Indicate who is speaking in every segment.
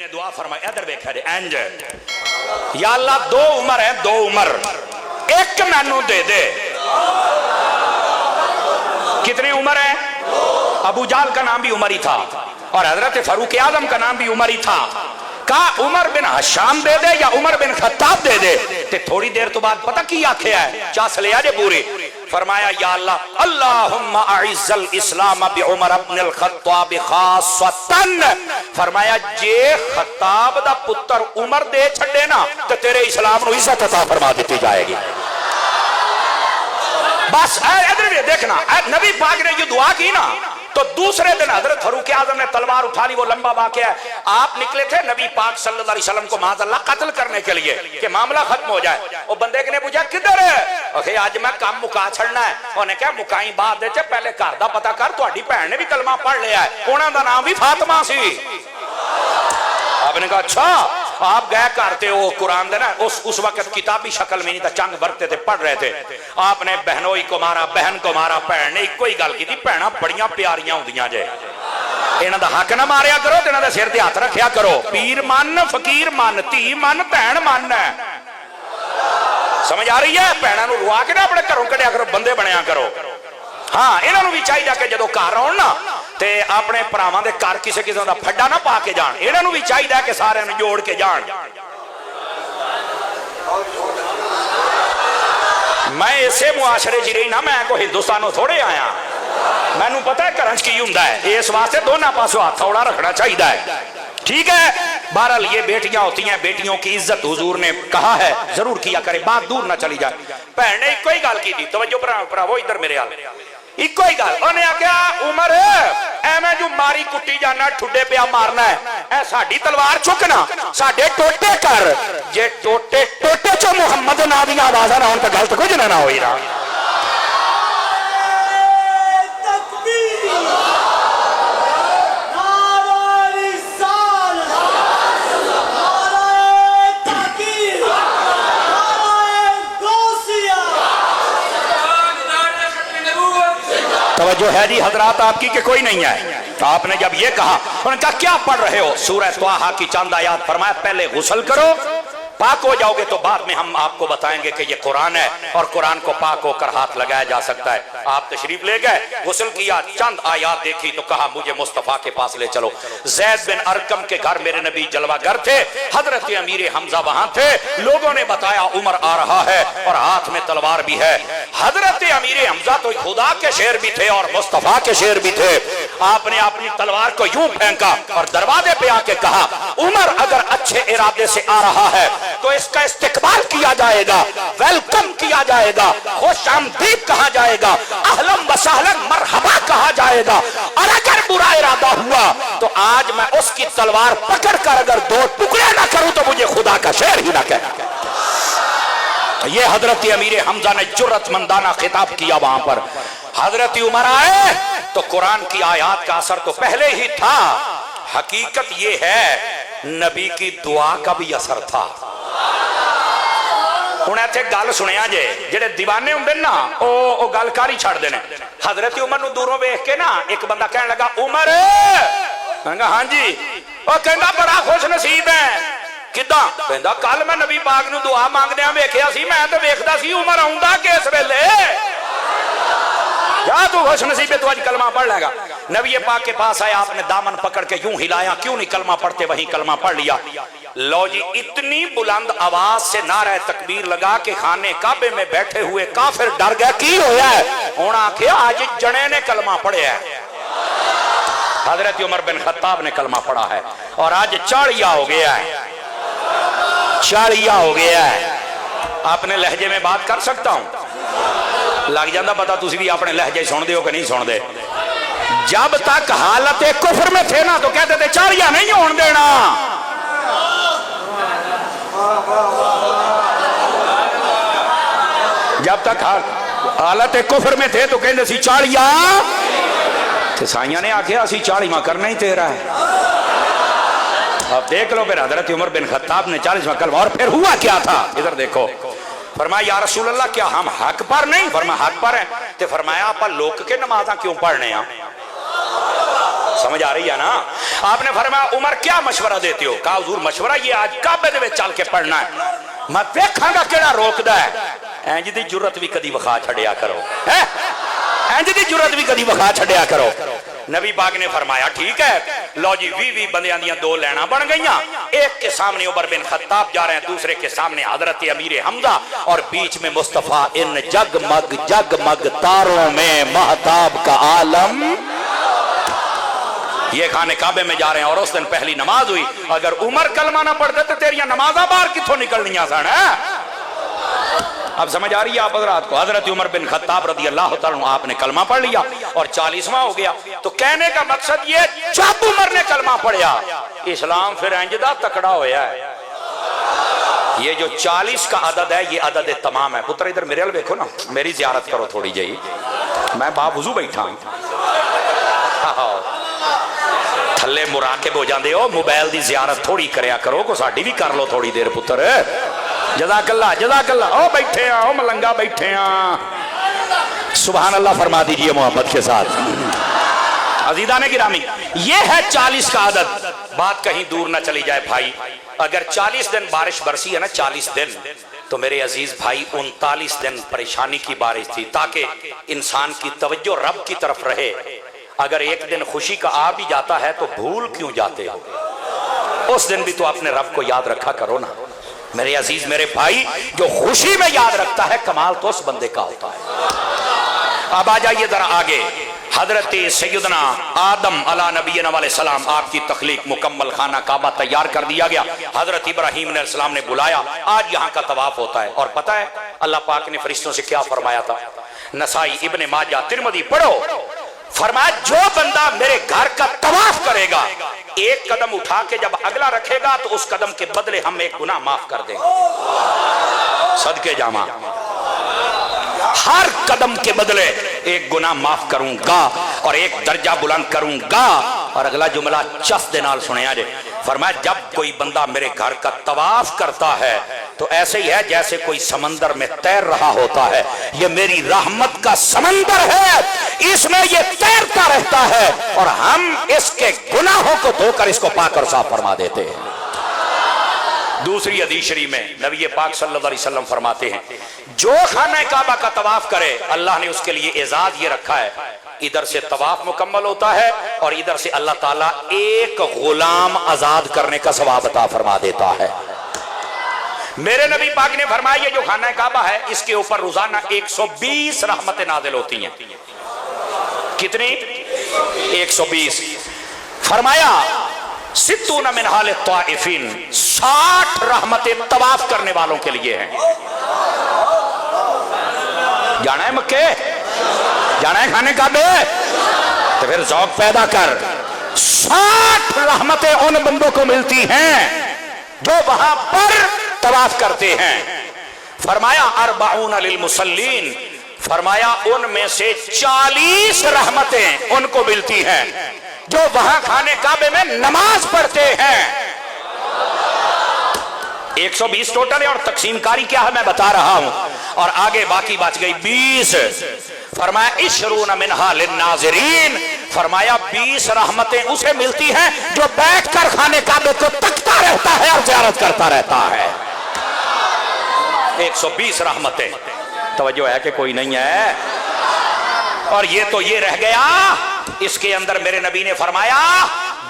Speaker 1: ने दुआ फरमाई, इधर देखा जे इंज, या अल्लाह दो उमर है, दो उमर, एक मैनू दे दे। कितनी उमर है? अबू जाल का नाम भी उमर ही था और हजरत फारूक आजम का नाम भी उमर ही था। कहा उमर बिन हशाम दे दे या उमर बिन खत्ताब दे दे। ते थोड़ी देर तो बाद पता की आख्या है, चास ले आजे पूरे। फरमाया या अल्लाह, अल्लाहुम्मा अइज़्ज़ल इस्लाम बि उमर इब्नुल खत्ताब खासतन। फरमाया जे खत्ताब दा पुत्र उमर दे छड़े ना ते तेरे इस्लाम नु इज्जत अता फरमा दी जाएगी। बस इधर भी देखना, नबी पाक ने जो दुआ की ना, तो दूसरे दिन हजरत फारूक आजम ने तलवार उठा ली। वो लंबा वाकया है, आप निकले थे नबी पाक सल्लल्लाहु अलैहि वसल्लम को माज़अल्लाह कत्ल करने के लिए कि मामला खत्म हो जाए। वो बंदे ने पूछा किधर है? अखे आज मैं काम मुका छड़ना है। उन्हें क्या मुकाई बाद दे, पहले घर दा पता कर, तुम्हारी भैन ने भी कलमा पढ़ लिया है, उन्हों का नाम भी फातिमा सी। आपने कहा अच्छा। आप गए करते हो कुरान देना, उस वक्त किताबी शक्ल में नहीं था, चंग बरते थे, पढ़ रहे थे। आपने बहनोई को मारा, बहन को मारा, भैन ने इको ही गल की, भैन बड़ियां प्यारियां होंदियां जे, इन्हां दा हक ना मारिया करो, इन्हां दे सिर ते हथ रखिया करो। पीर मन, फकीर मन, धी मन, भैन मन है। समझ आ रही है? भैनों को रुआ के ना अपने घरों कढ़िया करो, बंदे बनया करो। हाँ, इन्हों भी चाहिए कि जो घर आउण ना ते अपने भरावां दे घर किसी किस्म का फड्डा ना पा के जान। इन्हों भी चाहिए कि सारे जोड़ के जान। मैं इसे मुआशरे च रही ना, मैं कोई हिंदुस्तानों थोड़े आया, मैनू पता है घर की हुंदा है। इस वास्ते दोनों पासों हाथ थोड़ा रखना चाहिए। ठीक है, बहरहाल ये बेटियां होती हैं, बेटियों की इज्जत हुजूर ने कहा है जरूर किया करे, बात दूर ना चली जाए। भैन ने इको ही गल की थी, तवज्जो भरावो इधर मेरे हाल, इको ही गल। उन्हें आख्या उमर एवं जो मारी कुट्टी जाना, ठुडे पिया मारना है, साडी तलवार चुकना, साडे टोटे कर, जे टोटे टोटे चो मुहम्मद ना दी आवाज़ ना होन तो गलत कुछ ना होई ना। तवज्जो है जी हजरात आपकी कि कोई नहीं है? तो आपने जब ये कहा, उन्होंने कहा क्या पढ़ रहे हो? सूरह त्वाहा की चंद आयात। फरमाया पहले गुस्ल करो, पाक हो जाओगे तो बाद में हम आपको बताएंगे कि ये कुरान है और कुरान को पाक होकर हाथ लगाया जा सकता है। आप तशरीफ ले गए, गुस्ल किया, चंद आयात देखी तो कहा मुझे मुस्तफा के पास ले चलो। जैद बिन अरकम के घर मेरे नबी जलवागर थे, हजरत अमीर हमजा वहां थे। लोगों ने बताया उमर आ रहा है और हाथ में तलवार भी है। हजरत अमीर हमजा तो खुदा के शेर भी थे और मुस्तफा के शेर भी थे। आपने अपनी तलवार को यूं फेंका और दरवाजे पे आके कहा उमर अगर अच्छे इरादे से आ रहा है तो इसका इस्तेकबाल किया जाएगा, वेलकम किया जाएगा, खुशामदीद कहा जाएगा, अहलन व सहलन मरहबा कहा जाएगा। और अगर बुरा इरादा हुआ तो आज मैं उसकी तलवार पकड़कर अगर दो टुकड़े ना करूं तो मुझे खुदा का शेर ही ना कहना। ये हजरत अमीर हमजा ने जुर्रतमंदाना खिताब किया। वहां पर हजरत उमर आए तो कुरान की आयत का असर तो पहले ही था। हकीकत ये है नबी की दुआ का भी असर था। हुण इत्थे गल सुनिया जे, जेडे दीवाने हुंदे ना ओ गल कर ही छड्डदे ने। हजरत उमर नूं दूरों वेख के ना एक बंदा कहण लगा उमर, मैं कहा हां जी। ओ कहंदा बड़ा खुश नसीब है। किदां? कहंदा कल मैं नबी पाक नूं दुआ मांगदे वेखिया सी, मैं तो वेखदा सी उमर आउंदा किस वेले। या तू खुश नसीब है, तू आज कलमा पढ़ लेगा। नबी पाक के पास आया, आपने दामन पकड़ के यूं हिलाया, क्यों नहीं कलमा पढ़ते? वहीं कलमा पढ़ लिया। लो जी, इतनी बुलंद आवाज से नारा तकबीर लगा के खाने काबे में बैठे हुए काफिर डर गया। की होया है? हुण आखिया आज जने ने कलमा पढ़िया है। हजरत उमर बिन खत्ताब ने कलमा पढ़ा है और आज चाड़िया हो गया है, चाड़िया हो गया है। अपने लहजे में बात कर सकता हूं? लग जाता पता, तुसी भी अपने लहजे सुनते हो कि नहीं सुनते? जब तक हालत कुफर में थे ना तो कहते थे चाड़िया नहीं होने देना। जब तक हालत कुफर में थे तो कहते सी चाड़िया। साइया ने आखिया असी चाड़ीवा करना ही तेरा है। अब देख लो फिर हजरत उमर बिन खत्ताब ने 40वां कलमा। और फिर हुआ क्या था इधर देखो। फरमाया या रसूल अल्लाह क्या हम हक पर नहीं? फरमाया हक पर है। तो फरमाया आप लोग के नमाजा क्यों पढ़ने? समझ आ रही है ना? आपने फरमाया उमर क्या मशवरा देते हो? कहा हुजूर मशवरा ये आज काबे दे विच चल के पढ़ना है, मैं वेखांगा केड़ा रोकदा है। इंज दी जुरत भी कदी वखा छड़िया करो, है इंज दी जुरत भी कदी वखा छड़िया करो। नबी पाक ने फरमाया ठीक है, लो जी 20 बंदियां दियां दो लैना बन गईयां। एक के सामने उमर बिन खत्ताब जा रहे हैं, दूसरे के सामने हजरत अमीर हमजा, और बीच में मुस्तफा इन जगमग तारों में महताब का आलम। ये खाने काबे में जा रहे हैं और उस दिन पहली नमाज हुई। अगर उमर कलमा ना पढ़ते तो तेरिया नमाजा बाहर कितों निकलनियां सन। अब समझ आ रही है आप हजरात को? हजरत उमर बिन खत्ताब रदी अल्लाह तआला अन्हु आपने कलमा पढ़ लिया और 40वां हो गया। तो कहने का मकसद ये, जब उमर ने कलमा पढ़ा इस्लाम फिर इंजदा तकड़ा होया है। ये जो 40 का अदद है ये अदद तमाम है। पुत्र इधर मेरे देखो ना, मेरी जियारत करो थोड़ी जी, मैं बावजू बैठा थले मुराकिब हो जाते हो। मोबाइल की जियारत थोड़ी करया करो, को साडी भी कर लो थोड़ी देर पुत्र। जज़ाकल्लाह जज़ाकल्लाह। ओ बैठे हैं, ओ मलंगा बैठे हैं। सुभान अल्लाह फरमा दीजिए मोहब्बत के साथ। अजीदा ने गिरामी, ये है 40 का आदत। बात कहीं दूर ना चली जाए भाई, अगर 40 दिन बारिश बरसी है ना, 40 दिन, तो मेरे अजीज भाई 39 दिन परेशानी की बारिश थी, ताकि इंसान की तवज्जो रब की तरफ रहे। अगर एक दिन खुशी का आ भी जाता है तो भूल क्यों जाते हो? उस दिन भी तो अपने रब को याद रखा करो ना मेरे अजीज मेरे भाई। जो खुशी में याद रखता है कमाल तो उस बंदे का होता है। अब आ जाइए जरा आगे। हजरत सैयदना आदम अला नबीना वाले सलाम, आपकी तख्लीक मुकम्मल, खाना काबा तैयार कर दिया गया। हजरत इब्राहीम अलैहिस्सलाम ने बुलाया, आज यहाँ का तवाफ होता है। और पता है अल्लाह पाक ने फरिश्तों से क्या फरमाया था? नसाई, इब्ने माजा, तिरमिज़ी पढ़ो। फरमाया जो बंदा मेरे घर का तवाफ करेगा, एक कदम उठा के जब अगला रखेगा तो उस कदम के बदले हम एक गुनाह माफ कर देंगे। सदके जामा, हर कदम के बदले एक गुनाह माफ करूंगा और एक दर्जा बुलंद करूंगा। और अगला जुमला चस दे नाल सुनिया जे, फरमाया जब कोई बंदा मेरे घर का तवाफ करता है तो ऐसे ही है जैसे कोई समंदर में तैर रहा होता है। ये मेरी रहमत का समंदर है, इसमें ये तैरता रहता है और हम इसके गुनाहों को धोकर इसको पाक और साफ फरमा देते हैं। दूसरी हदीस शरीफ में नबी पाक सल्लल्लाहु अलैहि वसल्लम फरमाते हैं, जो खाना काबा का तवाफ करे अल्लाह ने उसके लिए एजाज ये रखा है, इधर से तवाफ मुकम्मल होता है और इधर से अल्लाह ताला एक गुलाम आजाद करने का सवाब अता फरमा देता है। मेरे नबी पाक ने फरमाया ये जो खाना काबा है इसके ऊपर रोजाना 120 रहमतें नाजिल होती हैं। कितनी? 120। फरमाया सित्तून मिन हाल ताइफीन, 60 रहमतें तवाफ करने वालों के लिए हैं। जाना है मक्के, जाना है खाने काबे, तो फिर जौक पैदा कर। 60 रहमतें उन बंदों को मिलती हैं जो वहां पर तवाफ करते हैं। फरमाया अरबाउन लिल मुसल्लीन, फरमाया उनमें से 40 रहमतें उनको मिलती हैं जो वहां खाने काबे में नमाज पढ़ते हैं। 120 टोटल है और तकसीमकारी क्या है मैं बता रहा हूं, और आगे बाकी बच गई 20। फरमाया इशरून मिनहा लिन्नाज़िरीन, फरमाया 20 रहमतें उसे मिलती हैं जो बैठकर खाने काबे को तकता रहता है और ज़ियारत करता रहता है। 120 रहमतें। तवज्जो है कि कोई नहीं है? और ये तो ये रह गया, इसके अंदर मेरे नबी ने फरमाया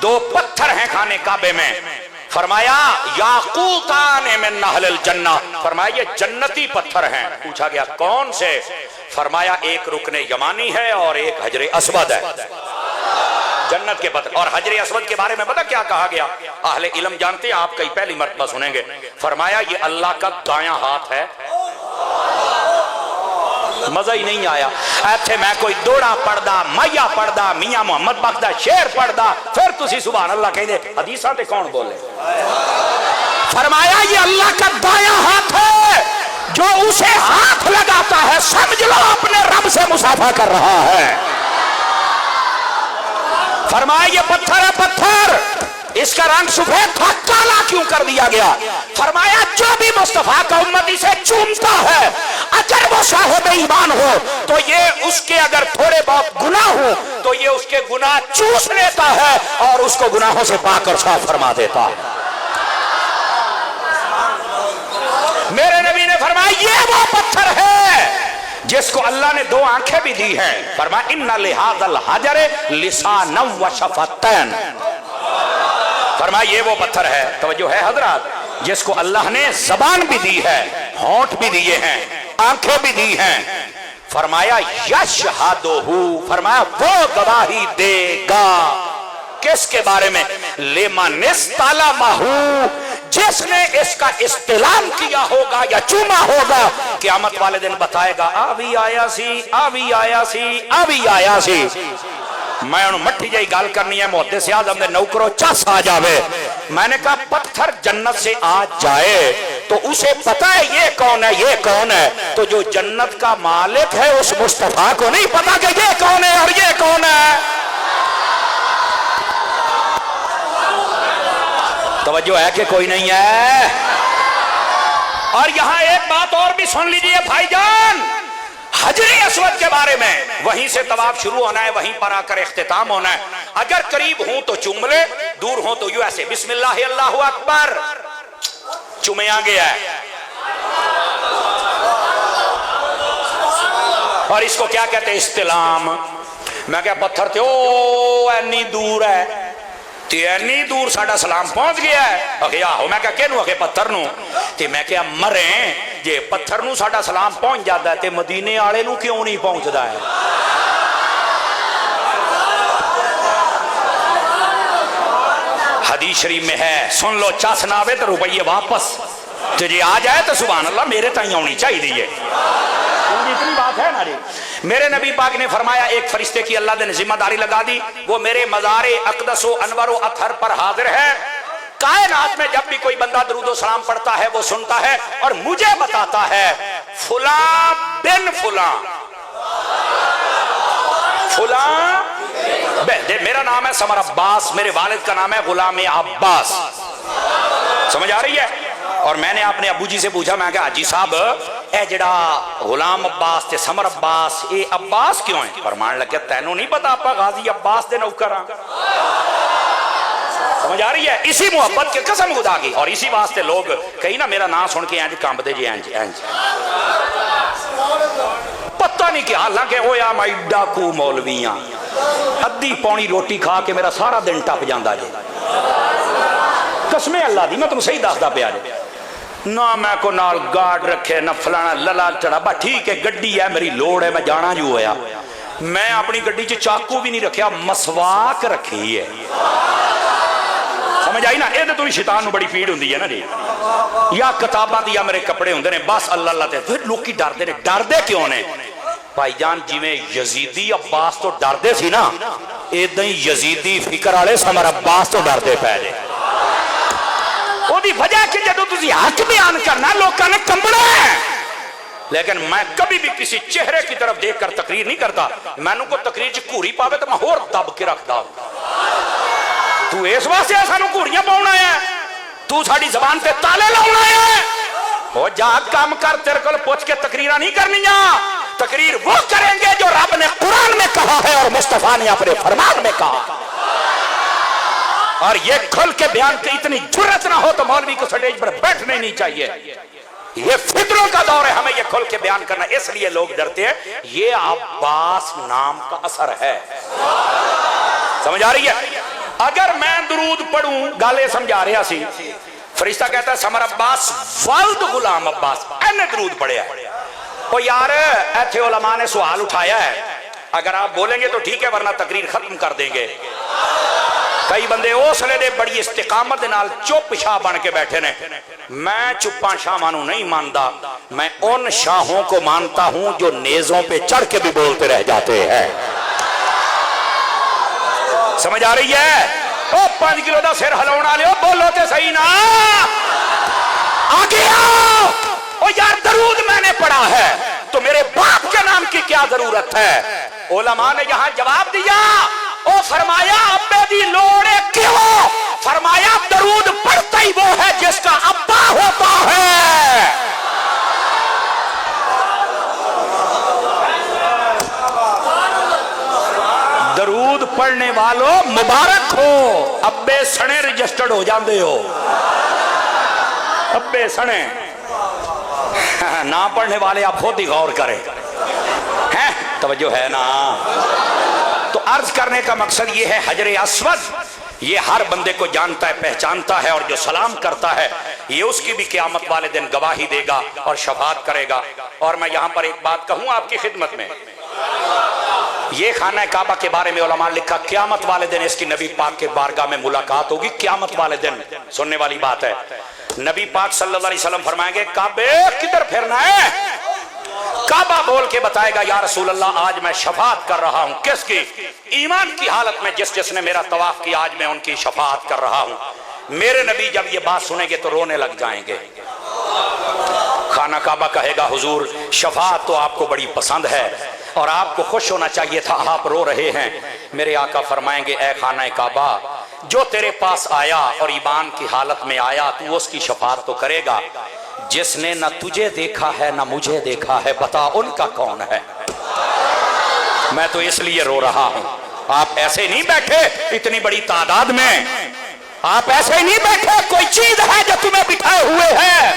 Speaker 1: 2 पत्थर हैं खाने काबे में। फरमाया याकूतान मिन अहलिल जन्ना, फरमाया ये जन्नती पत्थर हैं। पूछा गया कौन से? फरमाया एक रुकने यमानी है और एक हजरे अस्वद है, जन्नत के पत्थर। और हजरे अस्वद के बारे में पता क्या कहा गया? अहले इल्म जानते हैं, आप कई पहली मर्तबा सुनेंगे। फरमाया ये अल्लाह का दायां हाथ है। मजा ही नहीं आया। ऐथे मैं कोई दोड़ा पढ़दा, मैया पढ़दा, मियां मोहम्मद बख्श शेर पढ़दा, फिर तुसी सुभान अल्लाह कहते हदीसां ते कौन बोले? फरमाया ये अल्लाह का दायां हाथ है, जो उसे हाथ लगाता है समझ लो अपने रब से मुसाफा कर रहा है। फरमाया ये पत्थर है, पत्थर इसका रंग सफेद था, काला क्यों कर दिया गया? फरमाया जो भी मुस्तफा का उम्मती से चूमता है, अगर वो साहिब ईमान हो तो ये उसके अगर थोड़े बहुत गुनाह हो तो ये उसके गुनाह चूस लेता है और उसको गुनाहों से पाक और साफ फरमा देता है। मेरे नबी ने फरमाया ये वो पत्थर है जिसको अल्लाह ने दो आंखें भी दी हैं। फरमाया इन्ना लिहाज़ल हजर लिसानन व शफतैन। फरमाया ये वो पत्थर है, तवज्जो है हजरत, जिसको अल्लाह ने जबान भी दी है, होंठ भी दिए हैं, आंखें भी दी हैं। फरमाया यशहदुहु, फरमाया वो गवाही देगा किसके बारे में? लिमन इस्तलमहु, जिसने इसका इस्तेलाम किया होगा या चूमा होगा। क़यामत वाले दिन बताएगा अभी आया सी, अभी आया सी, अभी आया सी। मैं उन मट्ठी जी गल करनी है, मुहद्दिस आज़म दे नौकरों चस आ जावे। मैंने कहा पत्थर जन्नत से आ जाए तो उसे पता है ये कौन है, ये कौन है। तो जो जन्नत का मालिक है उस मुस्तफा को नहीं पता कि ये कौन है और ये कौन है। तवज्जो है कि कोई नहीं है? और यहां एक बात और भी सुन लीजिए भाईजान, हजरे अस्वद के बारे में। वहीं से तवाफ शुरू होना है, वहीं पर आकर इख्तिताम होना है। अगर करीब हूं तो चूम ले, दूर हो तो यूं ऐसे बिस्मिल्लाह अल्लाहु अकबर, चूमे आ गया है। और इसको क्या कहते हैं? इस्तिलाम। मैं क्या पत्थर थे ओ इतनी दूर है, इतनी दूर साडा सलाम पहुंच गया है। अखे आहो, मैं क्या कहनू अखे पत्थर नू, ते मैं क्या मरे जे पत्थर नू साडा सलाम पहुंच जाता है ते मदीने वाले नू क्यों नहीं पहुंचता है? हदीस शरीफ में है, सुन लो, चस ना आवे तो रुपये वापस, तो जे आ जाए तो सुभान अल्लाह मेरे ताई आनी चाहिए। इतनी बात है ना जी। मेरे नबी पाक ने फरमाया एक फरिश्ते की अल्लाह ने जिम्मेदारी लगा दी, वो मेरे मज़ारे अक़दस अनवर अतहर पर हाजिर है। कायनात में जब भी कोई बंदा दरूद सलाम पढ़ता है वो सुनता है और मुझे बताता है फुला बिन फुला, फुला मेरा नाम है समर अब्बास, मेरे वालिद का नाम है गुलाम अब्बास। समझ आ रही है? और मैंने अपने अबू जी से पूछा, मैं कहा हाजी साहब ए जड़ा गुलाम अब्बास ते समर अब्बास, ये अब्बास क्यों है? फरमान लगे तैनू नहीं पता आपा गाजी अब्बास दे नौकर हां। समझ आ रही है? इसी मोहब्बत के कसम खुदा की, और इसी वास्ते लोग कहीं ना मेरा नाम सुन के इंज कंबदे जी, इंज इंज पता नहीं क्या। हालांकि वो या मैं डाकू मौलवियां अद्धी पौनी रोटी खा के मेरा सारा दिन टप जाता जे, कसमे अल्लाह दी, मैं तुम सही दसदा पिया जे। ना मैं को नाल गार्ड रखे ना फलाना लला चढ़ा, ठीक है गड्डी है मेरी लोड़ है मैं जाना जो होया। मैं अपनी गड्डी च चाकू भी नहीं रखा, मसवाक रखी है। समझ आई ना? ये तो शैतान नूं बड़ी पीड़ हुंदी है ना जी। या किताबां दी या मेरे कपड़े हुंदे ने, बस अल्लाह अल्लाह ते। फिर लोग डरदे ने, डरदे क्यों ने भाईजान? जिवें यजीदी अब्बास तो डरदे सी ना, इदां ही यजीदी फिक्र वाले समर अब्बास तो डरदे पै जे। ओदी वजह कि जदों तुसीं हक बयान करना लोकां ने कंबना है। लेकिन मैं कभी भी किसी चेहरे की तरफ देखकर तकरीर नहीं करता। मैनू को तकरीर च घूरी पावे तो मैं होर दब के रखदा। तू इस वास्ते सानू घूरियां पाउणा है, तू साडी ज़बान ते ताले लाउणा है। ओ जा काम कर, तेरे को पूछ के तकरीरां नहीं करनियां। तकरीर वो करेंगे जो रब ने कुरान में कहा है और मुस्तफा ने अपने फरमान में कहा। और ये खुल के बयान की इतनी जुर्रत ना हो तो मौलवी को स्टेज पर बैठने नहीं चाहिए। ये फितरों का दौर है, हमें ये खुल के बयान करना, इसलिए लोग डरते हैं। ये अब्बास नाम का असर है। समझ आ रही है? अगर मैं दुरूद पढ़ूं, गाले समझा रहा सी, फरिश्ता कहता है समर अब्बास वल्द गुलाम अब्बास, एने दुरूद पढ़िया। ओ यार ऐथे उलमा ने सवाल उठाया है, अगर आप बोलेंगे तो ठीक है वरना तकरीर खत्म कर देंगे। कई बंदे उसले दे बड़ी इस्तिकामत दे नाल चुप शाह बन के बैठे ने। मैं चुप्पा शाहां नूं नहीं मानता, मैं उन शाहों को मानता हूं जो नेज़ों पे चढ़ के भी बोलते रह जाते हैं। समझ आ रही है? ओ 5 किलो का सिर हिलाउण वाले बोलो ते सही ना। आगे आओ। ओ यार दरूद मैंने पढ़ा है तो मेरे बाप के नाम की क्या जरूरत है? उलमा ने यहां जवाब दिया, ओ फरमाया अब्बे दी लोड़ है क्यों? फरमाया दरूद पढ़ता ही वो है जिसका अब्बा होता है। दरूद पढ़ने वालों मुबारक हो, अब्बे सने रजिस्टर्ड हो जाते हो। अब्बे सने ना पढ़ने वाले आप खुद ही गौर करें, हैं तवज्जो है ना। तो अर्ज करने का मकसद ये है, हजर अस्वद ये हर बंदे को जानता है, पहचानता है, और जो सलाम करता है ये उसकी भी क़यामत वाले दिन गवाही देगा और शफाअत करेगा। और मैं यहां पर एक बात कहूं आपकी खिदमत में, ये खाना काबा के बारे में उलमा लिखा, क़यामत वाले दिन इसकी नबी पाक के बारगाह में मुलाकात होगी। क़यामत वाले दिन सुनने वाली बात है। नबी पाक सल्लल्लाहु अलैहि वसल्लम फरमाएंगे, काबे किधर फिरना है? काबा बोल के बताएगा, या रसूल अल्लाह आज मैं शफाअत कर रहा हूं। किसकी? ईमान की हालत में जिसने मेरा तवाफ किया, आज मैं उनकी शफाअत कर रहा हूं। मेरे नबी जब ये बात सुनेंगे तो रोने लग जाएंगे। खाना काबा कहेगा, हुजूर शफाअत तो आपको बड़ी पसंद है और आपको खुश होना चाहिए था, आप रो रहे हैं। मेरे आका फरमाएंगे, ए खाना काबा, जो तेरे पास आया और ईमान की हालत में आया, तू उसकी शफाअत तो करेगा। जिसने न तुझे देखा है न मुझे देखा है, बता उनका कौन है? मैं तो इसलिए रो रहा हूं। आप ऐसे नहीं बैठे इतनी बड़ी तादाद में, आप ऐसे नहीं बैठे, कोई चीज है जो तुम्हें बिठाए हुए है।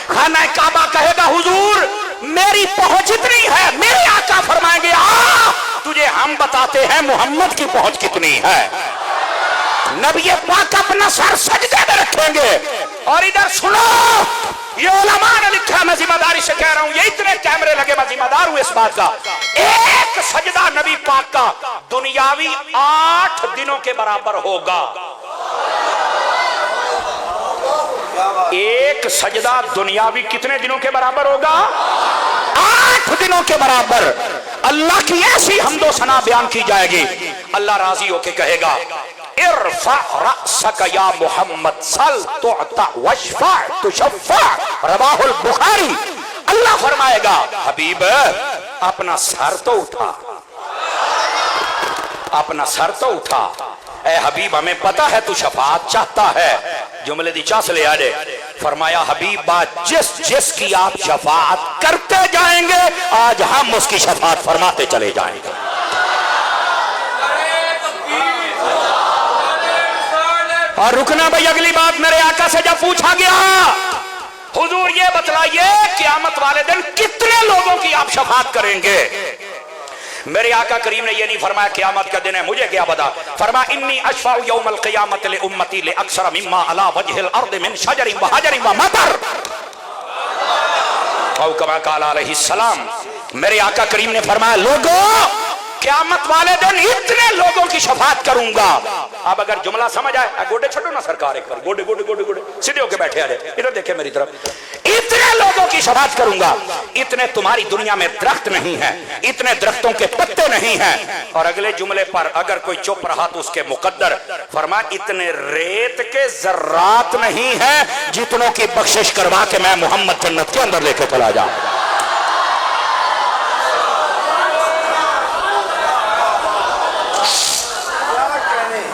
Speaker 1: खाना काबा कहेगा, हुजूर मेरी पहुंच इतनी है। मेरे आका फरमाएंगे, आ तुझे हम बताते हैं मोहम्मद की पहुंच कितनी है। नबी पाक अपना सर सजदे में रखेंगे। और इधर सुनो, ये उलमा ने लिखा, मैं जिम्मेदारी से कह रहा हूं, ये इतने कैमरे लगे, मैं जिम्मेदार हूं इस बात का। एक सजदा नबी पाक का दुनियावी 8 दिनों के बराबर होगा। एक सजदा दुनियावी कितने दिनों के बराबर होगा? 8 दिनों के बराबर। अल्लाह की ऐसी हम्दो सना बयान की जाएगी, अल्लाह राजी होके कहेगा, इरफा रअसक या मोहम्मद, सल तुअता वशफा तुशफ़ा, रवाहुल बुखारी। अल्लाह फरमाएगा, हबीब अपना सर तो उठा, अपना सर तो उठा। ए हबीब हमें पता है तू शफाअत चाहता है। जुमले दी चास ले आले। फरमाया, हबीब बात जिस की आप शफाअत करते जाएंगे, आज हम उसकी शफाअत फरमाते चले जाएंगे। और रुकना भाई, अगली बात मेरे आका से जब पूछा गया, हुजूर ये बतलाइए क़यामत वाले दिन कितने लोगों की आप शफाअत करेंगे? मेरे आका करीम ने ये नहीं फरमाया क़यामत का दिन है मुझे क्या पता। फरमा, इन्नी अशफ़ाउ यौमल क़ियामत ले उम्मती ले अक्सर मिम्मा अला वजहिल अर्द मिन शजरिन व हजरिन व मतर, औ कमा क़ाल अलैहिस्सलाम। मेरे आका करीम ने फरमाया, लोगों क़यामत वाले दिन इतने लोगों की शफाअत करूंगा। अब अगर जुमला समझ आए, गोडे छोड़ो ना सरकार, एक बार गोडे गोडे गोडे गोडे सीधे होके बैठे आ जाए, इधर देखे मेरी तरफ। इतने लोगों की शफाअत करूंगा, इतने तुम्हारी दुनिया में दरख्त नहीं है, इतने दरख्तों के पत्ते नहीं हैं। और अगले जुमले पर अगर कोई चुप रहा तो उसके मुकद्दर। फरमा, इतने रेत के जर्रात नहीं है जितनों की बख्शिश करवा के मैं मोहम्मद जन्नत के अंदर लेके चला जाऊं।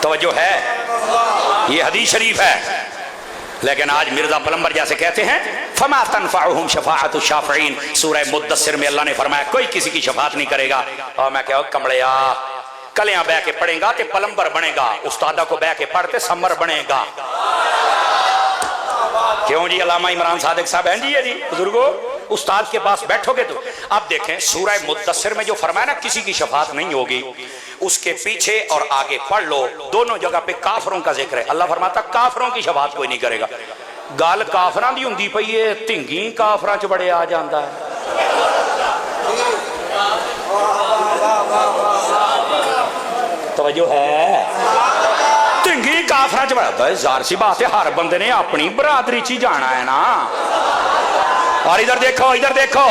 Speaker 1: तवज्जो है, ये हदीस शरीफ है। लेकिन आज मिर्जा पलंबर जैसे कहते हैं, फमा तनफअहुम शफाअतु शाफईन। सूरह मुद्दस्सिर में अल्लाह ने फरमाया कोई किसी की शफाअत नहीं करेगा। और मैं कहा, कमड़िया कलियां बह के पढ़ेगा तो पलंबर बनेगा, उस्तादा को बह के पढ़ते समर बनेगा। क्यों जी? अल्लामा इमरान सादिक साहब हैं जी, ये जी बुजुर्गो, उस्ताद के पास बैठोगे तो। अब देखें सूरह मुद्दस्सिर में जो फरमाया ना किसी की शफाअत नहीं होगी, उसके पीछे और आगे पढ़ लो, दोनों जगह पे काफरों का जिक्र है। अल्लाह फरमाता काफरों की शफाअत कोई नहीं करेगा। गल काफरां दी हुंदी पई है, धिंगी काफरां च बड़े आ जांदा है। तवज्जो है, धिंगी काफरां च बड़ा। ज़ाहिर सी बात है, हर बंदे ने अपनी बरादरी च जाना है ना। और इधर देखो, इधर देखो,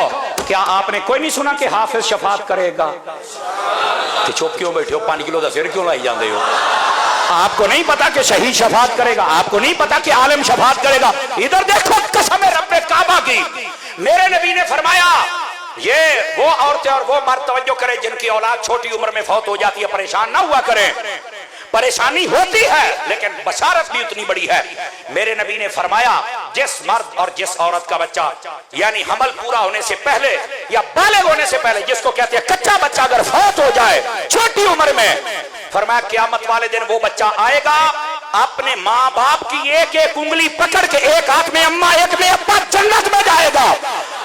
Speaker 1: क्या आपने कोई नहीं सुना कि हाफिज शफाअत करेगा? तो चुप क्यों बैठे हो? 5 किलो का सिर क्यों लाई जाते हो? आपको नहीं पता कि शहीद शफाअत करेगा? आपको नहीं पता कि आलिम शफाअत करेगा? इधर देखो, कसम है रब्बे काबा की, मेरे नबी ने फरमाया, ये वो औरतें और वो मर्द तवज्जो करें जिनकी औलाद छोटी उम्र में फौत हो जाती है, परेशान ना हुआ करें। परेशानी होती है लेकिन बशारत भी उतनी बड़ी है। मेरे नबी ने फरमाया जिस मर्द और जिस औरत का बच्चा यानी हमल पूरा होने से पहले या बालिग होने से पहले, जिसको कहते हैं कच्चा बच्चा, अगर फौत हो जाए छोटी उम्र में, फरमाया क़यामत वाले दिन वो बच्चा आएगा अपने माँ बाप की एक एक उंगली पकड़ के, एक हाथ में अम्मा एक में अब्बा, जन्नत में जाएगा।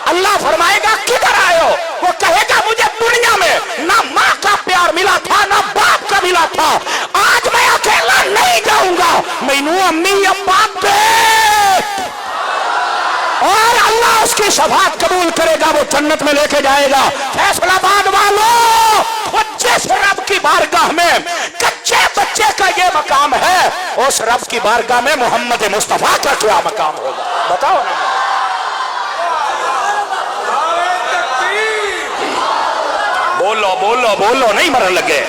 Speaker 1: अल्लाह फरमाएगा किधर आए हो? वो कहेगा मुझे दुनिया में ना माँ का प्यार मिला था ना बाप का मिला था, आज मैं अकेला नहीं जाऊंगा, मैनू अम्मी अब्बा दे। और अल्लाह उसकी शफाअत कबूल करेगा, वो जन्नत में लेके जाएगा। फैसलाबाद वालों, वो जिस रब की बारगाह में कच्चे बच्चे का ये मकाम है, उस रब की बारगाह में मोहम्मद मुस्तफा का क्या मकाम होगा? बताओ ना। बोलो बोलो बोलो, नहीं मरने लगे,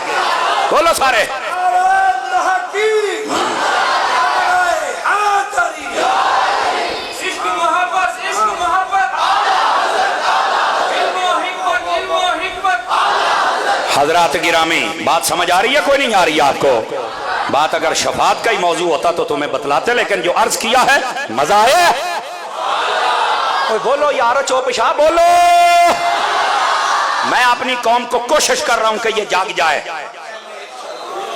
Speaker 1: बोलो सारे। हजरात गिरामी, बात समझ आ रही है कोई नहीं आ रही है आपको? बात अगर शफात का ही मौजू होता तो तुम्हें बतलाते, लेकिन जो अर्ज किया है मजा आया। बोलो यारो चौपशा बोलो। मैं अपनी कौम को कोशिश कर रहा हूं कि ये जाग जाए।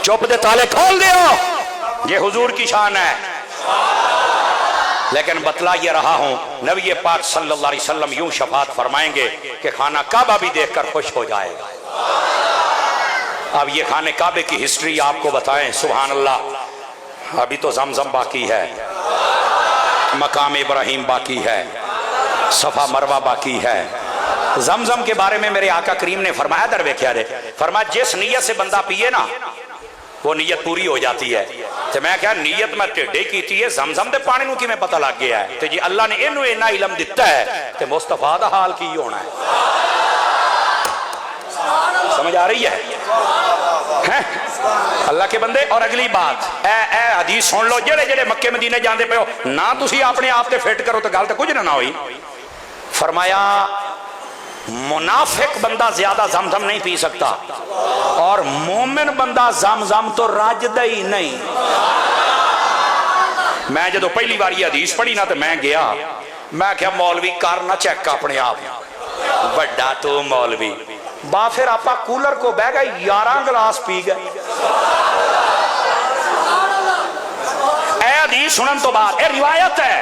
Speaker 1: चुप दे ताले खोल दो, ये हुजूर की शान है। लेकिन बतला ये रहा हूं, नबी पाक सल्लल्लाहु अलैहि वसल्लम यूं शफात फरमाएंगे कि खाना काबा भी देखकर खुश हो जाएगा। अब ये खाने काबे की हिस्ट्री आपको बताएं। सुभान अल्लाह, अभी तो जमजम बाकी है, मकाम इब्राहिम बाकी है, सफा मरवा बाकी है। जमजम के बारे में मेरे आका करीम ने फरमाया, दरवे क्या रे, फरमाया जिस नीयत से बंदा पिए ना वो नीयत पूरी हो जाती है। तो मैं क्या नीयत मैं टेढ़े की है, जमजम के पानी की मैं पता लग गया है। तो जी अल्लाह ने इनू इन्ना इलम दिता है तो मुस्तफा दा हाल की होना है। समझ आ रही है अल्लाह के बंदे। और अगली बात ए हदीस सुन लो, जेड़े जेड़े मक्के मदीने जाते पे हो ना, तुसी अपने आप ते फिट करो तो गल तो कुछ ना हुई। फरमाया मुनाफिक बंदा ज्यादा जमजम नहीं पी सकता और मोमिन बंदा जमजम तो राजदा ही नहीं। मैं जो पहली बार ये हदीस पढ़ी ना तो मैं गया, मैं क्या मौलवी कर ना चेक अपने आप, बड़ा तो मौलवी बा। फिर आप कूलर को बह गए 11 गिलास पी गए। ए हदीस सुनन तो बाद ए रिवायत है,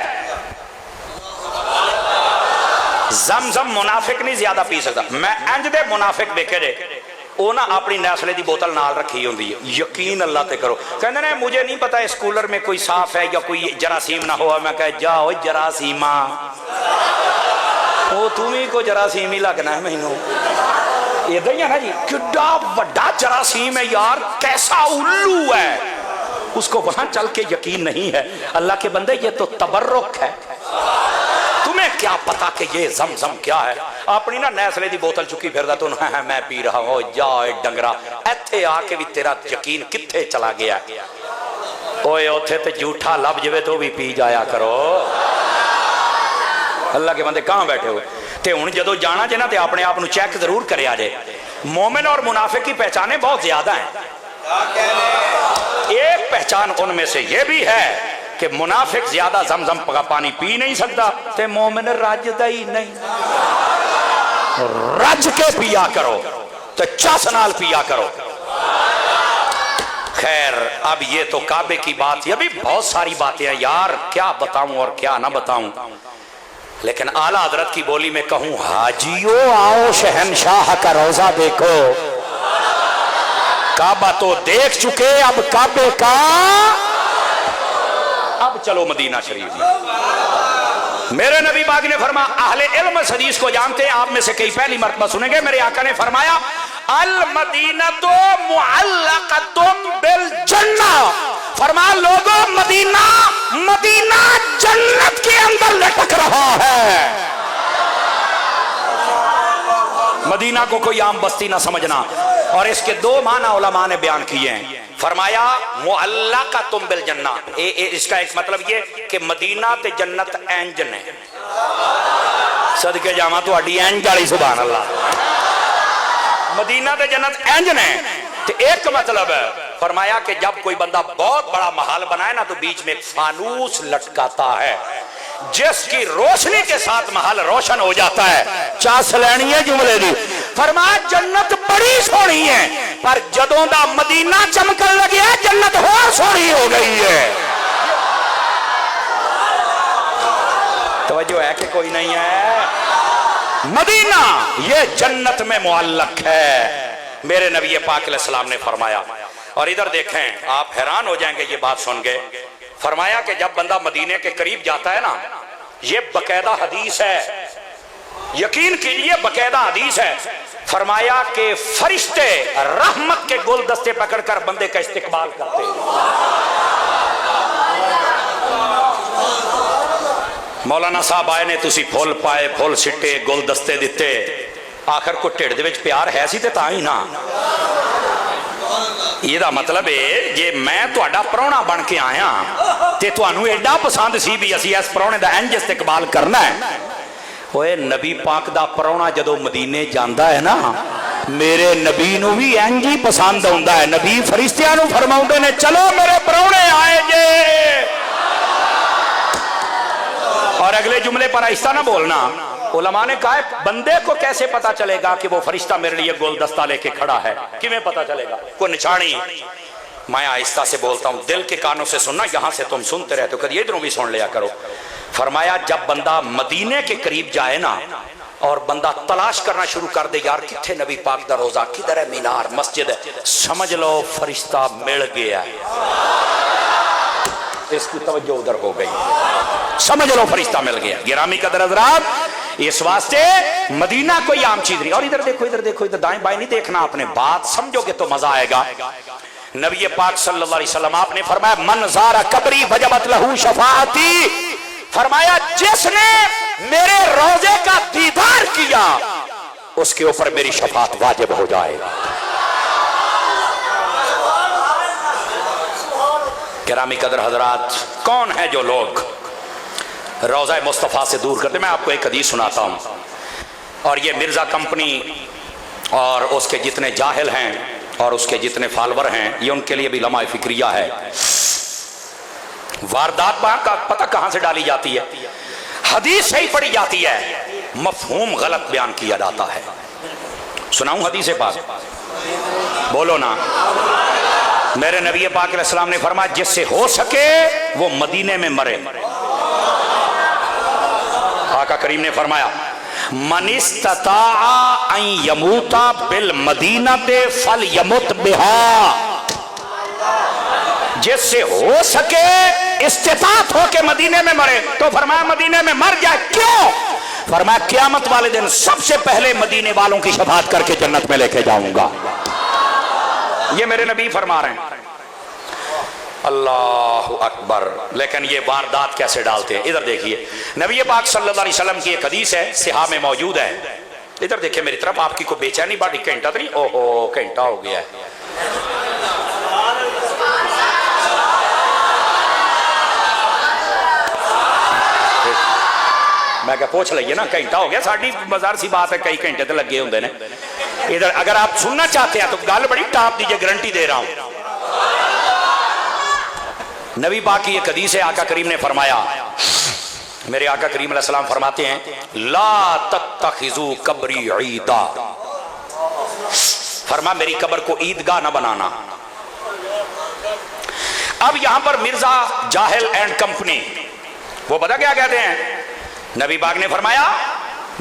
Speaker 1: जमजम मुनाफिक नहीं ज्यादा पी सकता। मैं इंज दे मुनाफिक देखे जे वो ना अपनी नैसले की बोतल नाल रखी होंदी है, यकीन अल्लाह ते करो। कहते ने मुझे नहीं पता इस कूलर में कोई साफ है या कोई जरासीम ना हो। मैं कह जाओ जरासीमा, वो तुम्हें को जरासीम ही लगना है मैनू। इदा ही है ना जी, किड्डा बड़ा जरासीम है यार, कैसा उल्लू है, उसको वहां चल के यकीन नहीं है। अल्लाह के बंदे ये तो तबर्रुक है, तुम्हें क्या पता कि ये जमजम क्या है। अपनी ना नैसले की बोतल चुकी फिरदा तो मैं पी रहा हूं। जाए डंगरा, इत्थे आके भी तेरा यकीन कित्थे चला गया। ओए उथे ते झूठा लब जावे तो भी पी जाया करो। अल्लाह के बंदे कहां बैठे हो? ते हुण जदों जाना जे ना ते अपने आप नूं चेक जरूर करिया जे। मोमिन और मुनाफिक की पहचानें बहुत ज्यादा हैं। एक पहचान उनमें से यह भी है कि मुनाफिक ज्यादा जमजम का पानी पी नहीं सकता, ते मोमिन रजदा ही नहीं। रज के पिया करो तो चस नाल पिया करो। खैर अब ये तो काबे की बात है, अभी बहुत सारी बातें हैं यार, क्या बताऊं और क्या ना बताऊं। लेकिन आला हजरत की बोली में कहूं, हाजियो आओ शहनशाह का रोजा देखो। काबा तो देख चुके, अब काबे का, अब चलो मदीना शरीफ। मेरे नबी पाक ने फरमाया, अहले इल्म हदीस को जानते हैं, आप में से कई पहली मर्तबा सुनेंगे। मेरे आका ने फरमाया, अल मदीना तो मुअल्लक़तुम बिल जन्ना। फरमाया लोगों, मदीना मदीना जन्नत के अंदर लटक रहा है। मदीना को कोई आम बस्ती ना समझना। और इसके दो माना उलमा ने बयान किए हैं। फरमाया मुअल्लक़तुम बिल जन्ना, इसका एक मतलब ये कि मदीना ते जन्नत इंज ने। सदके जावा तुहाडी इंज वाली, सुभान अल्लाह। मदीना ते जन्नत इंज ने। ते एक मतलब फरमाया कि जब कोई बंदा बहुत बड़ा महल बनाए ना तो बीच में एक फानूस लटकाता है, जिसकी रोशनी के साथ महल रोशन हो जाता है। चास लैनी है जुमले दी। फरमाया जन्नत बड़ी सोहनी है, पर जदों दा मदीना चमकन लगे जन्नत होर सोहनी हो गई है। तवज्जो है कि कोई नहीं है? मदीना ये जन्नत में मुअल्लक है, मेरे नबी पाक अलैहिस्सलाम ने फरमाया। और इधर देखें, आप हैरान हो जाएंगे ये बात सुन के। फरमाया कि जब बंदा मदीने के करीब जाता है ना, ये बकायदा हदीस है, यकीन कीजिए बकायदा हदीस है। फरमाया कि फरिश्ते रहमत के गुलदस्ते पकड़कर बंदे का इस्तिकबाल करते हैं। मौलाना साहब आए ने, तुसी फुल पाए, फुल सिट्टे, गुलदस्ते दिते, आखिर को ढिड दे विच प्यार है सी ते तां ही ना। ਇਹਦਾ मतलब है जे मैं तुहाडा प्राहुणा बन के आया ते तुहानू एडा पसंद सी भी असीं इस प्राहुणे दा इंज इस्तिकबाल करना है। ओए नबी पाक दा प्राहुणा जदों मदीने जांदा है ना, मेरे नबी नू भी इंज ही पसंद आउंदा है। नबी फरिश्तियां नू फरमाउंदे ने, चलो मेरे प्राहुणे आए जे। और अगले जुमले पर ऐसा ना बोलना। उलमा ने कहा बंदे को कैसे पता चलेगा कि वो फरिश्ता मेरे लिए गोलदस्ता लेके खड़ा है? किमें पता चलेगा? कोई निशानी? मैं आहिस्ता से बोलता हूं, दिल के कानों से सुनना, यहां से तुम सुनते रहते हो, कभी इधरों भी सुन लिया करो। फरमाया जब बंदा मदीने के करीब जाए ना और बंदा तलाश करना शुरू कर दे, यार किथे नबी पाक दा रोजा, किधर है मीनार, मस्जिद है, समझ लो फरिश्ता मिल गया। इसकी तवज्जो उधर हो गई, समझ लो फरिश्ता मिल गया। गिरामी कदर हज़रात, इस वास्ते मदीना कोई आम चीज नहीं। और इधर देखो, इधर देखो, इधर दाएं बाएं नहीं देखना आपने, बात समझोगे तो मजा आएगा। नबी पाक सल्लल्लाहु अलैहि वसल्लम आपने फरमाया मन ज़ारा कब्री वजबत लहू शफाअती। फरमाया जिसने मेरे रोजे का दीदार किया उसके ऊपर मेरी शफाअत वाजिब हो जाएगा। गिरामी कदर हजरात, कौन है जो लोग रोज़ा मुस्तफ़ा से दूर करते? मैं आपको एक हदीस सुनाता हूँ, और ये मिर्ज़ा कंपनी और उसके जितने जाहिल हैं और उसके जितने फॉलोअर हैं, ये उनके लिए भी लम्हा फिक्रिया है। वारदात का पता कहाँ से डाली जाती है? हदीस सही पढ़ी जाती है, मफहूम गलत बयान किया जाता है। सुनाऊं हदीस पाक? बोलो ना। मेरे नबी पाक अलैहिस्सलाम ने फरमाया जिससे हो सके वो मदीने में मरे। आका करीम ने फरमाया मनिस्तता अन यमूता बिल मदीनते फल यमुत बिहा। जिससे हो सके इस्तिताअत हो के मदीने में मरे तो फरमाया मदीने में मर जाए। क्यों? फरमाया क़यामत वाले दिन सबसे पहले मदीने वालों की शफाअत करके जन्नत में लेके जाऊंगा। ये मेरे नबी फरमा रहे हैं। अल्लाह अकबर। लेकिन ये वारदात कैसे डालते हैं? इधर देखिए, नबी पाक सल्लल्लाहु अलैहि वसल्लम की एक हदीस है, सिहा में मौजूद है। इधर देखिए मेरी तरफ, आपकी को बेचैनी बाटी, घंटा तो नहीं, ओहो घंटा हो गया है। मैं क्या पूछ लीजिए ना, घंटा हो गया, साड़ी बाजार सी बात है, कई घंटे तो लगे होंगे ने। इधर अगर आप सुनना चाहते हैं तो गल बड़ी टाप दीजिए, गारंटी दे रहा हूं। नबी पाक की एक हदीस है, आका करीम ने फरमाया, मेरे आका करीम अलैहिस्सलाम फरमाते हैं ला तत्तखिजू कब्री ईदा। फरमा मेरी कब्र को ईदगाह ना बनाना। अब यहां पर मिर्जा जाहिल एंड कंपनी वो पता क्या कहते हैं? नबी पाक ने फरमाया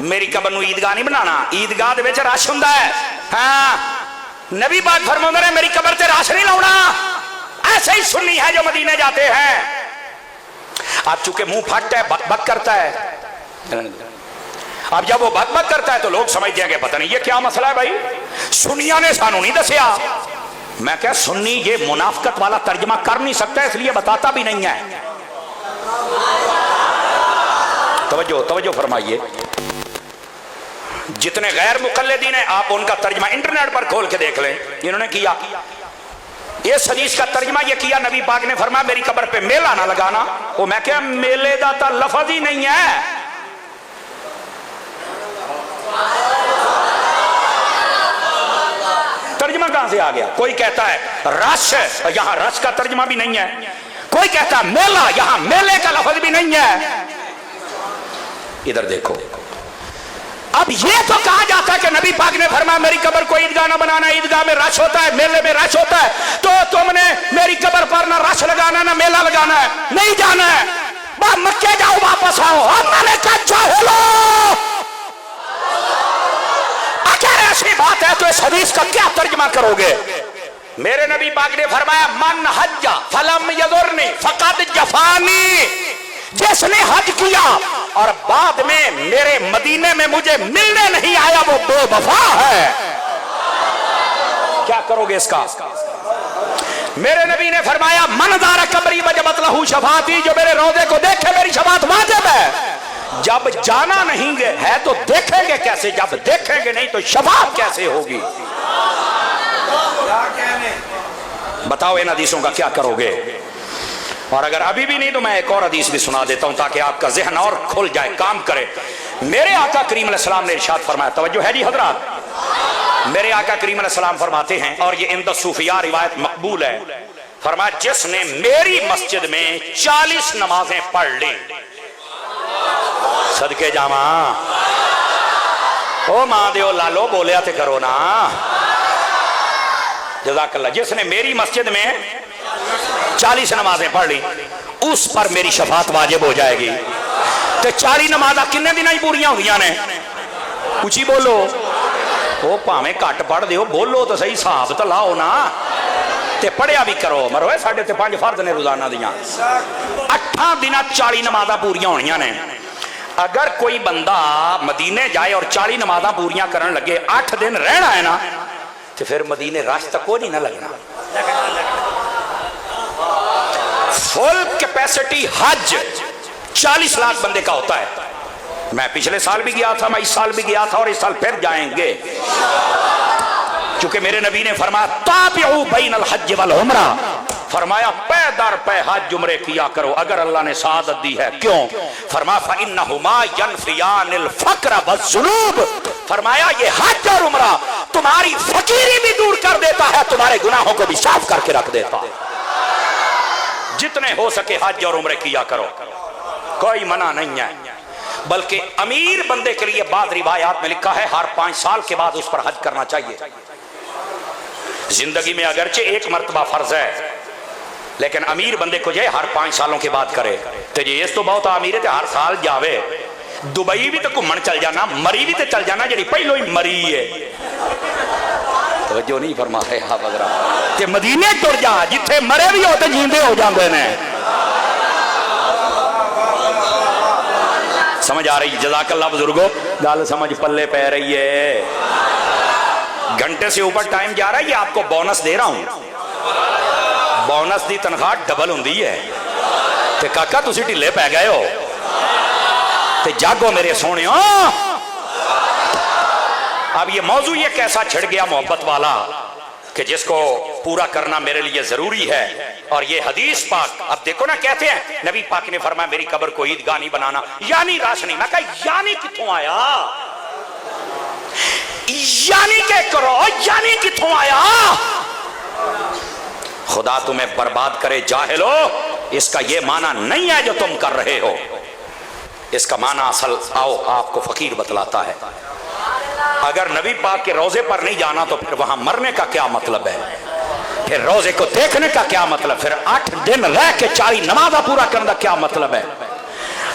Speaker 1: मेरी कब्र नू ईदगाह नहीं बनाना, ईदगाह दे विच रश हुंदा है। हां नबी पाक फरमाते हैं मेरी कब्र ते रश नहीं लाउना। ऐसे ही सुन्नी है जो मदीने जाते हैं, अब चूंकि मुंह फट है, बक बक करता है। अब जब वो बक बक करता है तो लोग समझते हैं कि पता नहीं ये क्या मसला है भाई, सुन्निया ने सानू नहीं दसिया। मैं क्या सुन्नी ये मुनाफकत वाला तर्जमा कर नहीं सकता, इसलिए बताता भी नहीं है। तवज्जो तवज्जो फरमाइए, जितने गैर मुकल्लिदीन हैं आप उनका तर्जमा इंटरनेट पर खोल के देख लें। इन्होंने किया इस हदीस का तर्जमा ये किया, नबी पाक ने फरमाया मेरी कब्र पे मेला ना लगाना। वो मैं क्या मेले दा तो लफज ही नहीं है। तर्जमा कहां से आ गया? कोई कहता है रश, यहां रश का तर्जमा भी नहीं है। कोई कहता है मेला, यहां मेले का लफ्ज भी नहीं है। इधर देखो, अब ये तो कहा जाता है कि नबी पाक ने फरमाया मेरी कब्र को ईदगाह न बनाना, ईदगाह में रश होता है, मेले में रश होता है, तो तुमने मेरी कब्र पर ना रश लगाना ना मेला लगाना है, नहीं जाना है, बस मक्के जाओ वापस आओ। अब मैंने कहा जाहिलो, अगर ऐसी बात है तो इस हदीस का क्या तर्जमा करोगे? मेरे नबी पाक ने फरमाया मन हज्जा फलम यजुरनी फकद जफानी, जिसने हज किया और बाद में मेरे मदीने में मुझे मिलने नहीं आया वो बेवफा है। क्या करोगे इसका? मेरे नबी ने फरमाया मनदार कबरी वजबत लहू शफाती, जो मेरे रोजे को देखे मेरी शफात वाजिब है। जब जाना नहीं है तो देखेंगे कैसे? जब देखेंगे नहीं तो शफात कैसे होगी? बताओ इन हदीसों का क्या करोगे? और अगर अभी भी नहीं तो मैं एक और हदीस भी सुना देता हूं ताकि आपका जहन और खुल जाए, काम करे। मेरे आका करीम अलैहिस्सलाम ने इरशाद फरमाया, तवज्जो है जी हजरात, मेरे आका करीम अलैहिस्सलाम फरमाते हैं, और ये इंद सूफिया रिवायत मकबूल है, फरमाया जिसने मेरी मस्जिद में 40 नमाजें पढ़ ली, सदके जावा ओ मां दे लालो बोलिया ते करो ना, जज़ाकल्लाह, जिसने मेरी मस्जिद में 40 नमाजें पढ़ ली उस पर मेरी शफात वाजिब हो जाएगी। तो 40 नमाजा किन्ने दिन ही पूरियां होंदियां ने? ऊंची बोलो, वो भावें घट पढ़ दियो, बोलो तो सही, हिसाब तो लाओ ना, ते पढ़िया भी करो। मरो साढ़े ते 5 फर्ज ने रोजाना दियां, 8 दिन 40 नमाजा पूरियां होनियां ने। अगर कोई बंदा मदीने जाए और 40 नमाजा पूरियां करन लगे, 8 दिन रहना है ना, तो फिर मदीने रश तक को नहीं ना लगना। फुल कैपेसिटी हज 40 लाख बंदे का होता है। मैं पिछले साल भी गया था, मैं इस साल भी गया था और इस साल फिर जाएंगे, क्योंकि मेरे नबी ने फरमाया ताबिउ बैनल हज वल उमरा, फरमाया पै दर पै हज उम्रे किया करो अगर अल्लाह ने सादत दी है। क्यों? फरमाया फइन्नहुमा यनफियानिल फक्र वज़्ज़ुनूब, फरमाया ये हज और उम्रा तुम्हारी फकीरी भी दूर कर देता है, तुम्हारे गुनाहों को भी साफ करके रख देता है। जितने हो सके हज और उम्रे किया करो, कोई मना नहीं है। बल्कि अमीर बंदे के लिए बाद रिवायात में लिखा है हर 5 साल के बाद उस पर हज करना चाहिए। जिंदगी में अगरचे 1 मरतबा फर्ज है, लेकिन अमीर बंदे को जो हर 5 सालों के बाद करे। तो जी इस तो बहुत अमीर है, हर साल जावे, दुबई भी तो घूमन चल जाना, मरी भी तो चल जाना जी पहलो ही मरी है, तो जो नहीं फरमा है ते मदीने तुर जा, जिथे मरे भी हो तो जींदे हो जाते हैं। समझ आ रही? जज़ाकल्लाह बुजुर्गो, गल समझ पल्ले पै रही है। घंटे से ऊपर टाइम जा रहा है, ये आपको बोनस दे रहा हूं। बोनस की तनख्वाह डबल होंदी है। ते काका तुसी ढिले पै गए हो, ते जागो मेरे सोनियो। अब ये मौजू ये कैसा छिड़ गया मोहब्बत वाला कि जिसको पूरा करना मेरे लिए जरूरी है। और ये हदीस पाक, अब देखो ना, कहते हैं नबी पाक ने फरमाया मेरी कब्र को ईदगाह नहीं बनाना, यानी राश नहीं। मैं कहा यानी कित्थों आया? यानी के करो, यानी कित्थों आया? खुदा तुम्हें बर्बाद करे जाहिलो, इसका ये माना नहीं है जो तुम कर रहे हो। इसका माना असल आओ आपको फकीर बतलाता है। अगर नबी पाक के रोजे पर नहीं जाना तो फिर वहां मरने का क्या मतलब है? फिर रोजे को देखने का क्या मतलब? फिर 8 दिन रह के 40 नमाजा पूरा करने का क्या मतलब है?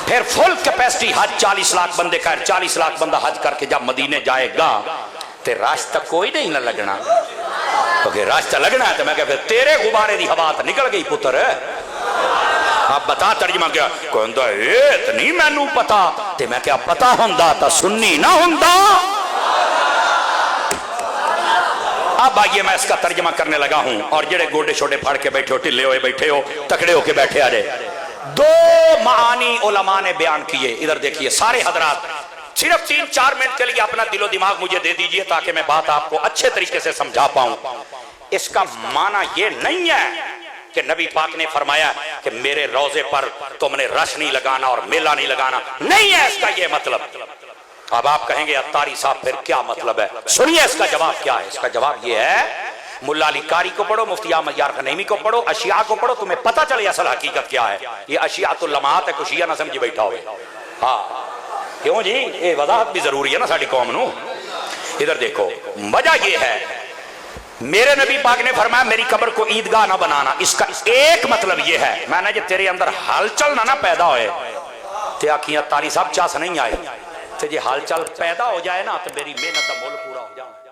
Speaker 1: फिर फुल कैपेसिटी हज 40 लाख बंदे का, 40 लाख बंदा हज करके जब मदीने जाएगा तो रास्ता कोई नहीं ना लगना, क्योंकि रास्ता लगना है तो मैं फिर तेरे गुब्बारे की हवा तो निकल गई पुत्र। आप बता तर्जमा क्या? कहता है नहीं मैनू पता, ते मैं क्या पता होंदा तो सुन्नी ना होंदा। अब आइए मैं इसका तर्जमा करने लगा हूं, और जेड़े गोडे छोटे फाड़ के बैठे हो, ढिले हुए बैठे हो, तकड़े होके बैठे आ जाए। 2 मानी उलमा ने बयान किए। इधर देखिए सारे हजरात, सिर्फ 3-4 मिनट के लिए अपना दिलो दिमाग मुझे दे दीजिए ताकि मैं बात आपको अच्छे तरीके से समझा पाऊं। इसका माना यह नहीं है कि नबी पाक ने फरमाया कि मेरे रोजे पर तुमने रश नहीं लगाना और मेला नहीं लगाना, नहीं है इसका यह मतलब। अब आप कहेंगे अत्तारी साहब फिर क्या मतलब है? सुनिए इसका जवाब क्या है। इसका जवाब यह है मुल्ला अली कारी को पढ़ो, मुफ्ती अहमद यार गनैमी को पढ़ो, अशिया को पढ़ो, तुम्हें पता चले असल हकीकत क्या है। ये अशिया तो लम्हात है, कुछ ना समझी बैठा हुए। हाँ क्यों जी, ये वजाहत भी जरूरी है ना साड़ी कौम नू। इधर देखो, वजह ये है, मेरे नबी पाक ने फरमाया मेरी कब्र को ईदगाह ना बनाना। इसका एक मतलब ये है, मैंने जो तेरे अंदर हलचल ना पैदा होए, ते आखियां तारी सब चास नहीं आए, तो जे हलचल पैदा हो जाए ना तो मेरी मेहनत का मुल पूरा हो जाए।